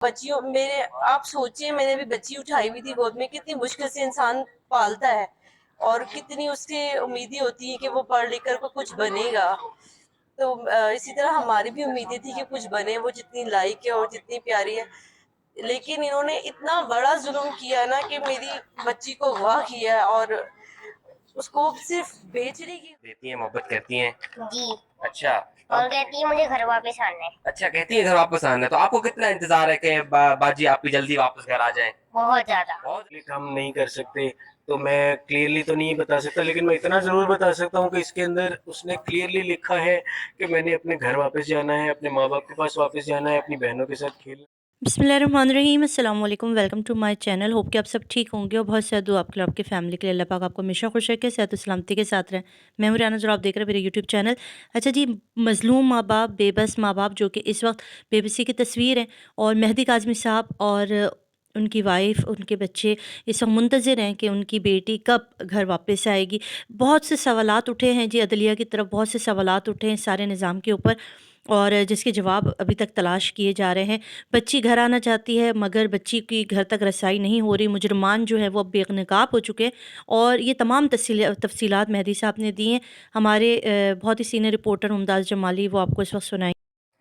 बच्चियों मेरे आप सोचिए, मैंने भी बच्ची उठाई हुई थी गोद में, कितनी मुश्किल से इंसान पालता है और कितनी उससे उम्मीदें होती हैं कि वो पढ़ लिख कर को कुछ बनेगा। तो इसी तरह हमारी भी उम्मीदें थी कि कुछ बने, वो जितनी लायक है और जितनी प्यारी है। लेकिन इन्होंने इतना बड़ा जुल्म किया ना कि मेरी बच्ची को अगवा किया और उसको सिर्फ बेचने की देती हैं, मोहब्बत करती हैं। जी। अच्छा। और कहती है मुझे घर वापस आना है। अच्छा, कहती है घर वापस आना है। तो आपको कितना इंतजार है कि बाजी आपकी जल्दी वापस घर आ जाए? बहुत ज्यादा। बहुत हम नहीं कर सकते, तो मैं क्लियरली तो नहीं बता सकता, लेकिन मैं इतना ज़रूर बता सकता हूँ कि इसके अंदर उसने क्लियरली लिखा है कि मैंने अपने घर वापस जाना है, अपने माँ बाप के पास वापस जाना है, अपनी बहनों के साथ खेलना। बिस्मिल्लाहिर्रहमानिर्रहीम, अस्सलाम वालेकुम। Welcome to my channel. Hope कि आप सब ठीक होंगे और बहुत सारा दुआ आपके लिए, आपकी फैमिली के लिए। अल्लाह पाक आपको हमेशा खुश रखे, सेहत और सलामती के साथ रहें। मैं हूं राना, जो आप देख रहे हैं मेरे यूट्यूब चैनल। अच्छा जी, मज़लूम माँ बाप, बेबस माँ बाप जो कि इस वक्त बेबसी की तस्वीर है, और मेहदी काज़मी साहब और उनकी वाइफ, उनके बच्चे इस वक्त मुंतज़िर हैं कि उनकी बेटी कब घर वापस आएगी। बहुत से सवालात उठे हैं जी, अदलिया की तरफ बहुत से सवालात उठे हैं सारे निज़ाम के ऊपर, और जिसके जवाब अभी तक तलाश किए जा रहे हैं। बच्ची घर आना चाहती है मगर बच्ची की घर तक रसाई नहीं हो रही। मुजरमान जो है वो अब बेनकाब हो चुके हैं, और ये तमाम तफसीलात मेहदी साहब ने दी हैं। हमारे बहुत ही सीनियर रिपोर्टर मुमताज़ जमाली वो आपको इस वक्त सुनाई।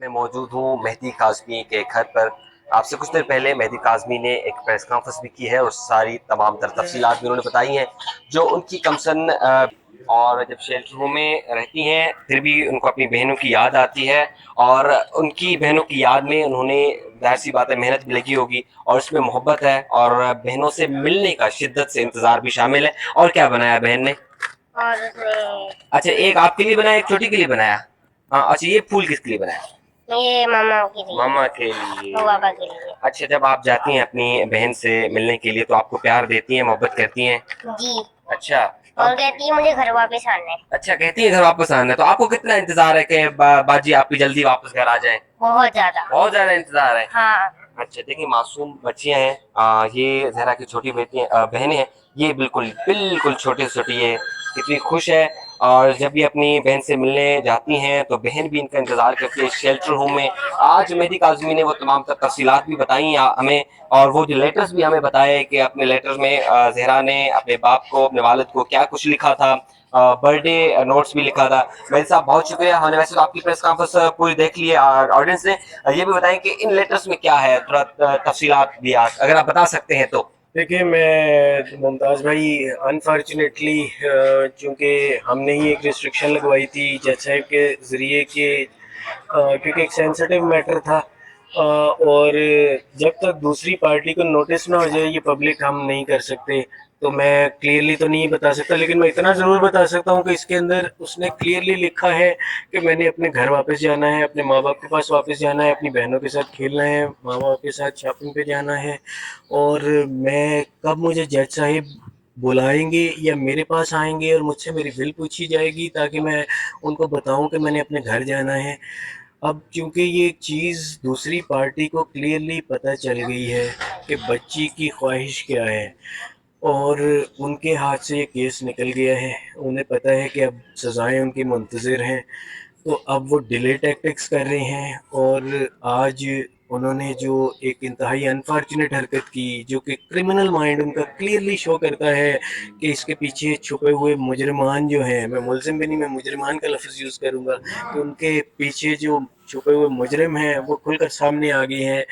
मैं मौजूद हूँ मेहदी काज़मी के घर पर। आपसे कुछ देर पहले मेहदी काज़मी ने एक प्रेस कॉन्फ्रेंस भी की है और सारी तमाम तर तफसीलात भी उन्होंने बताई हैं जो उनकी कमसन। और जब शेल्टर रूम में रहती हैं फिर भी उनको अपनी बहनों की याद आती है, और उनकी बहनों की याद में उन्होंने, जाहिर सी बात है, मेहनत भी लगी होगी और उसमें मोहब्बत है और बहनों से मिलने का शिद्दत से इंतज़ार भी शामिल है। और क्या बनाया बहन ने? और अच्छा, एक आपके लिए बनाया, एक छोटी के लिए बनाया। हाँ, अच्छा, ये फूल किसके लिए बनाया? ये मामा के लिए, मामा के लिए, पापा के लिए। अच्छा, जब आप जाती हैं अपनी बहन से मिलने के लिए तो आपको प्यार देती हैं, मोहब्बत करती हैं? जी। अच्छा। और कहती है मुझे घर वापस आना है। अच्छा, कहती है घर वापस आना है। तो आपको कितना इंतजार है कि बाजी आपकी जल्दी वापस घर आ जाए? बहुत ज्यादा। बहुत ज्यादा इंतजार है। हाँ। अच्छा, देखिए, मासूम बच्चियां हैं, ये जहरा की छोटी बेटी बहनें हैं। ये बिल्कुल बिल्कुल छोटी से छोटी है, कितनी खुश है। और जब ये अपनी बहन से मिलने जाती हैं तो बहन भी इनका इंतजार करती है शेल्टर होम में। आज मेहदी काज़मी ने वो तमाम तफसीलात भी बताई हमें, और वो जो लेटर्स भी हमें बताए कि अपने लेटर्स में जहरा ने अपने बाप को, अपने वालिद को क्या कुछ लिखा था, बर्थडे नोट्स भी लिखा था। मेरे साहब, बहुत शुक्रिया। हमने वैसे तो आपकी प्रेस कॉन्फ्रेंस पूरी देख ली है ऑडियंस ने। ये भी बताएं कि इन लेटर्स में क्या है, थोड़ा तफसीलात भी अगर आप बता सकते हैं तो। देखिए, मैं मुमताज़ भाई, अनफॉर्चुनेटली चूँकि हमने ही एक रिस्ट्रिक्शन लगवाई थी जज साहब के ज़रिए कि क्योंकि एक सेंसिटिव मैटर था, और जब तक दूसरी पार्टी को नोटिस ना हो जाए ये पब्लिक हम नहीं कर सकते। तो मैं क्लियरली तो नहीं बता सकता, लेकिन मैं इतना ज़रूर बता सकता हूँ कि इसके अंदर उसने क्लियरली लिखा है कि मैंने अपने घर वापस जाना है, अपने माँ बाप के पास वापस जाना है, अपनी बहनों के साथ खेलना है, माँ बाप के साथ शॉपिंग पे जाना है। और मैं कब मुझे जज साहिब बुलाएंगे या मेरे पास आएंगे और मुझसे मेरी विल पूछी जाएगी ताकि मैं उनको बताऊं कि मैंने अपने घर जाना है। अब क्योंकि ये चीज़ दूसरी पार्टी को क्लियरली पता चल गई है कि बच्ची की ख्वाहिश क्या है, और उनके हाथ से ये केस निकल गया है, उन्हें पता है कि अब सज़ाएं उनकी मुंतज़िर हैं, तो अब वो डिले टैक्टिक्स कर रहे हैं। और आज उन्होंने जो एक इंतहाई अनफॉर्चुनेट हरकत की, जो कि क्रिमिनल माइंड उनका क्लियरली शो करता है कि इसके पीछे छुपे हुए मुजरमान जो हैं, मैं मुलजिम भी नहीं, मैं मुजरमान का लफ्ज़ यूज़ करूँगा, कि उनके पीछे जो छुपे हुए मुजरिम हैं वो खुलकर सामने आ गए हैं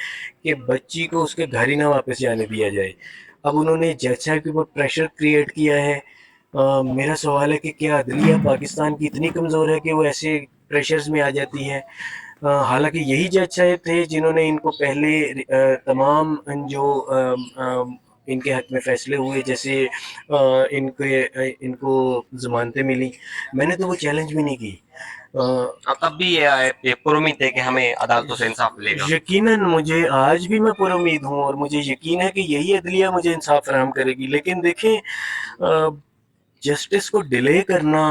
कि बच्ची को उसके घर ही ना वापस जाने दिया जाए। अब उन्होंने जज साहब के ऊपर प्रेशर क्रिएट किया है। मेरा सवाल है कि क्या अदलिया पाकिस्तान की इतनी कमज़ोर है कि वो ऐसे प्रेशर्स में आ जाती है? हालांकि यही जज साहब थे जिन्होंने इनको पहले तमाम जो इनके हक में फ़ैसले हुए, जैसे इनको ज़मानतें मिली, मैंने तो वो चैलेंज भी नहीं की। तब भी ये पुरुमित है कि हमें अदालतों से इंसाफ मिलेगा। यकीनन मुझे आज भी मैं पुरुमीद हूँ और मुझे यकीन है कि यही अदलिया मुझे इंसाफ फराहम करेगी। लेकिन देखें, जस्टिस को डिले करना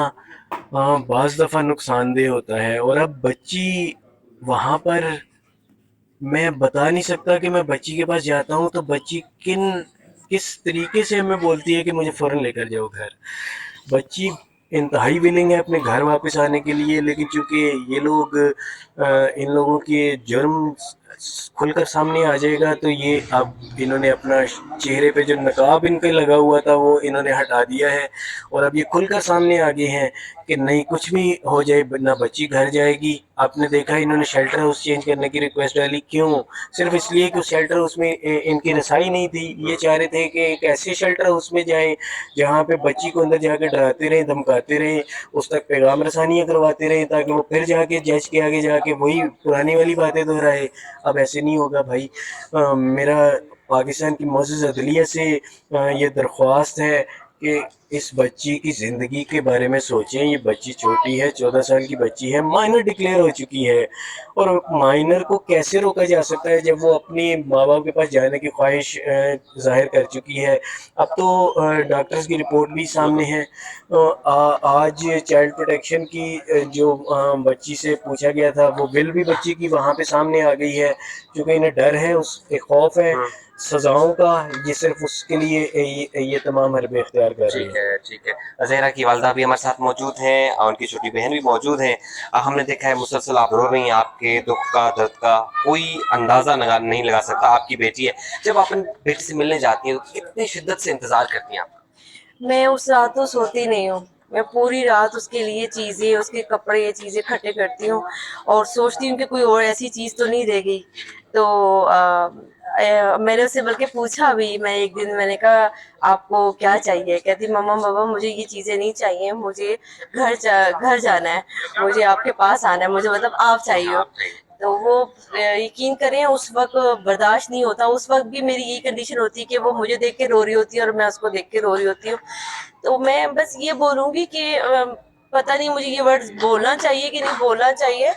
बाज़ दफ़ा नुकसानदेह होता है, और अब बच्ची वहाँ पर, मैं बता नहीं सकता कि मैं बच्ची के पास जाता हूँ तो बच्ची किस तरीके से हमें बोलती है कि मुझे फ़ौरन लेकर जाओ घर। बच्ची इंतहाई विलिंग है अपने घर वापस आने के लिए, लेकिन चूंकि ये लोग इन लोगों के जुर्म खुल कर सामने आ जाएगा तो ये अब इन्होंने अपना चेहरे पे जो नकाब इनके लगा हुआ था वो इन्होंने हटा दिया है, और अब ये खुल कर सामने आ गए हैं कि नहीं कुछ भी हो जाए ना बच्ची घर जाएगी। आपने देखा इन्होंने शेल्टर हाउस चेंज करने की रिक्वेस्ट डाली, क्यों? सिर्फ इसलिए कि उस शेल्टर हाउस में इनकी रसाई नहीं थी। ये चाह रहे थे कि एक ऐसे शेल्टर हाउस में जाएं जहाँ पे बच्ची को अंदर जाकर डराते रहें, धमकाते रहें, उस तक पैगाम रसानियाँ करवाते रहें, ताकि वो फिर जाके जज के आगे जाके वही पुरानी वाली बातें दोहराए। अब ऐसे नहीं होगा भाई। मेरा पाकिस्तान की मोअज़्ज़ज़ अदलिया से ये दरख्वास्त है कि इस बच्ची की ज़िंदगी के बारे में सोचें। ये बच्ची छोटी है, 14 साल की बच्ची है, माइनर डिक्लेयर हो चुकी है, और माइनर को कैसे रोका जा सकता है जब वो अपनी माँ बाप के पास जाने की ख्वाहिश ज़ाहिर कर चुकी है। अब तो डॉक्टर्स की रिपोर्ट भी सामने है। आज चाइल्ड प्रोटेक्शन की जो बच्ची से पूछा गया था वो बिल भी बच्ची की वहाँ पे सामने आ गई है, क्योंकि इन्हें डर है, उसके खौफ है सजाओं का। ये सिर्फ उसके लिए ये तमाम हरबे इख्तियार कर रही है। ठीक है। ज़हरा की वालदा भी हमारे साथ मौजूद हैं और उनकी छोटी बहन भी मौजूद हैं। हमने देखा है मुसलसल आप रो रही हैं, आपके दुख का, दर्द का कोई अंदाज़ा नहीं लगा सकता। आपकी बेटी है, जब आप अपनी बेटी से मिलने जाती हैं तो कितनी शिद्दत से इंतज़ार करती हैं आप? मैं उस रात तो सोती नहीं हूँ। मैं पूरी रात उसके लिए चीज़ें, उसके कपड़े, ये चीज़ें इकट्ठे करती हूँ और सोचती हूँ कि कोई और ऐसी चीज़ तो नहीं रह गई। तो मैंने उससे बल्कि पूछा भी, मैं एक दिन मैंने कहा आपको क्या चाहिए? कहती मम्मा बाबा मुझे ये चीज़ें नहीं चाहिए, मुझे घर जाना है, मुझे आपके पास आना है, मुझे मतलब आप चाहिए। तो वो यकीन करें उस वक्त बर्दाश्त नहीं होता। उस वक्त भी मेरी यही कंडीशन होती है कि वो मुझे देख के रो रही होती है और मैं उसको देख के रो रही होती हूँ। तो मैं बस ये बोलूँगी कि पता नहीं मुझे ये वर्ड्स बोलना चाहिए कि नहीं बोलना चाहिए।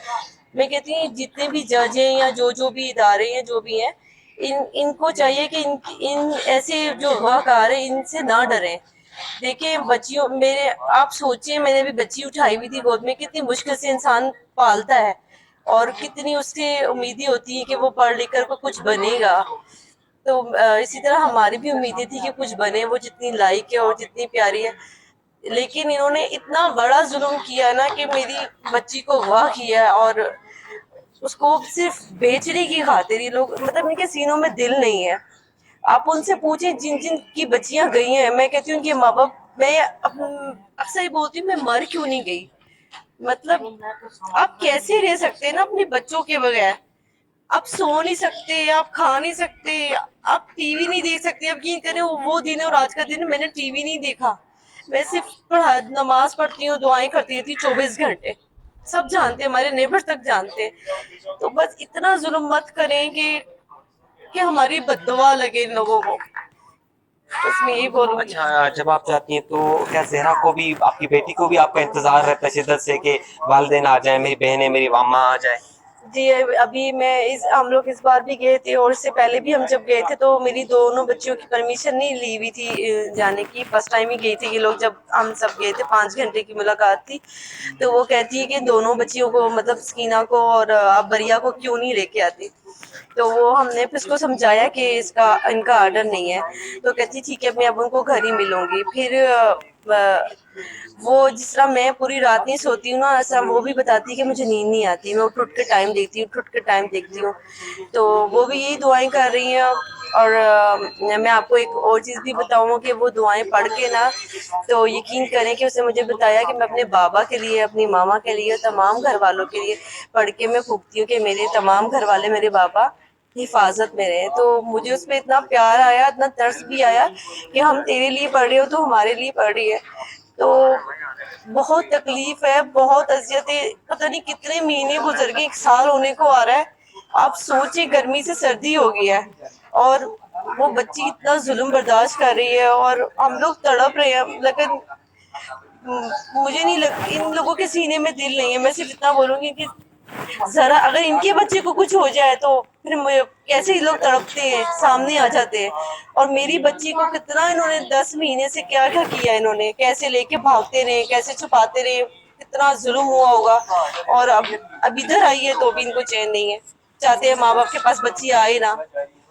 मैं कहती हूँ जितने भी जज हैं या जो भी इदारे हैं, जो भी हैं, इनको चाहिए कि इन ऐसे जो अगवाकार हैं इनसे ना डरें। देखिए बच्चियों मेरे, आप सोचिए मैंने भी बच्ची उठाई हुई थी गोद में, कितनी मुश्किल से इंसान पालता है और कितनी उससे उम्मीदें होती हैं कि वो पढ़ लिख कर कुछ बनेगा। तो इसी तरह हमारी भी उम्मीदें थी कि कुछ बने, वो जितनी लायक है और जितनी प्यारी है। लेकिन इन्होंने इतना बड़ा जुल्म किया ना कि मेरी बच्ची को अगवा किया और उसको सिर्फ बेचने की खातिर ये लोग, मतलब इनके सीनों में दिल नहीं है। आप उनसे पूछें जिन जिन की बच्चियां गई हैं, मैं कहती हूँ कि माँ बाप, मैं अक्सर ये बोलती हूँ मैं मर क्यों नहीं गई। मतलब आप कैसे रह सकते हैं ना अपने बच्चों के बगैर? आप सो नहीं सकते, आप खा नहीं सकते, आप टीवी नहीं देख सकते। अब यकीन करें वो दिन और आज का दिन मैंने टीवी नहीं देखा। मैं सिर्फ नमाज पढ़ती हूँ, दुआएं करती थी 24 घंटे। सब जानते हैं, हमारे नेबर तक जानते हैं। तो बस इतना जुल्म मत करें कि हमारी बद्दुआ लगे इन लोगों को। बस मैं यही बोलूंगी। अच्छा, जब आप जाती हैं तो क्या ज़हरा को भी, आपकी बेटी को भी आपका इंतज़ार रहता है शिद्दत से कि वालिदैन आ जाएँ, मेरी बहनें, मेरी अम्मा आ जाएँ? जी अभी हम लोग इस बार भी गए थे और इससे पहले भी हम जब गए थे तो मेरी दोनों बच्चियों की परमिशन नहीं ली हुई थी जाने की। फर्स्ट टाइम ही गई थी ये लोग, जब हम सब गए थे 5 घंटे की मुलाकात थी। तो वो कहती है कि दोनों बच्चियों को, मतलब सकीना को और आप बरिया को क्यों नहीं लेके आती। तो वो हमने फिर उसको समझाया कि इनका आर्डर नहीं है। तो कहती ठीक है मैं अब उनको घर ही मिलूंगी। फिर वो जिस तरह मैं पूरी रात नहीं सोती हूँ ना, ऐसा वो भी बताती है कि मुझे नींद नहीं आती, मैं उठ के टाइम देखती हूँ, उठ के टाइम देखती हूँ। तो वो भी यही दुआएं कर रही हैं। और मैं आपको एक और चीज़ भी बताऊँ कि वो दुआएं पढ़ के ना, तो यकीन करें कि उसने मुझे बताया कि मैं अपने बाबा के लिए, अपनी मामा के लिए, तमाम घर वालों के लिए पढ़ के मैं फूकती हूँ कि मेरे तमाम घर वाले, मेरे बाबा हिफाजत में रहे। तो मुझे उसमें इतना प्यार आया, इतना तरस भी आया कि हम तेरे लिए पढ़ रहे हो तो हमारे लिए पढ़ रही है। तो बहुत तकलीफ है, बहुत अजियत है। पता नहीं कितने महीने गुजर गए, 1 साल होने को आ रहा है। आप सोचिए गर्मी से सर्दी हो गई है और वो बच्ची इतना जुल्म बर्दाश्त कर रही है और हम लोग तड़प रहे हैं। लेकिन मुझे नहीं इन लोगों के सीने में दिल नहीं है। मैं सिर्फ इतना बोलूंगी कि जरा अगर इनके बच्चे को कुछ हो जाए तो फिर कैसे ये लोग तड़पते हैं, सामने आ जाते हैं। और मेरी बच्ची को कितना इन्होंने 10 महीने से क्या क्या किया, इन्होंने कैसे लेके भागते रहे, कैसे छुपाते रहे, कितना जुल्म हुआ होगा। और अब इधर आई है तो भी इनको चैन नहीं है, चाहते हैं माँ बाप के पास बच्ची आए ना।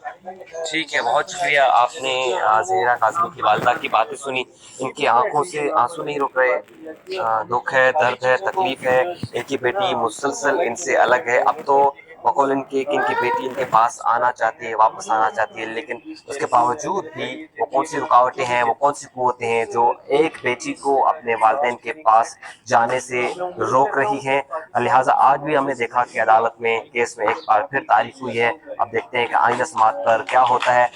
ठीक है, बहुत शुक्रिया। आपने ज़हरा काज़मी की वालिदा की बातें सुनी। इनकी आंखों से आंसू नहीं रुक रहे। दुख है, दर्द है, तकलीफ है। इनकी बेटी मुसलसल इनसे अलग है। अब तो बकौल इनकी कि इनकी बेटी इनके पास आना चाहती है, वापस आना चाहती है, लेकिन उसके बावजूद भी वो कौन सी रुकावटें हैं, वो कौन सी कुव्वतें हैं जो एक बेटी को अपने वालिदैन के पास जाने से रोक रही हैं। लिहाजा आज भी हमने देखा कि अदालत में केस में एक बार फिर तारीख हुई है। अब देखते हैं कि आइंदा समाअत पर क्या होता है।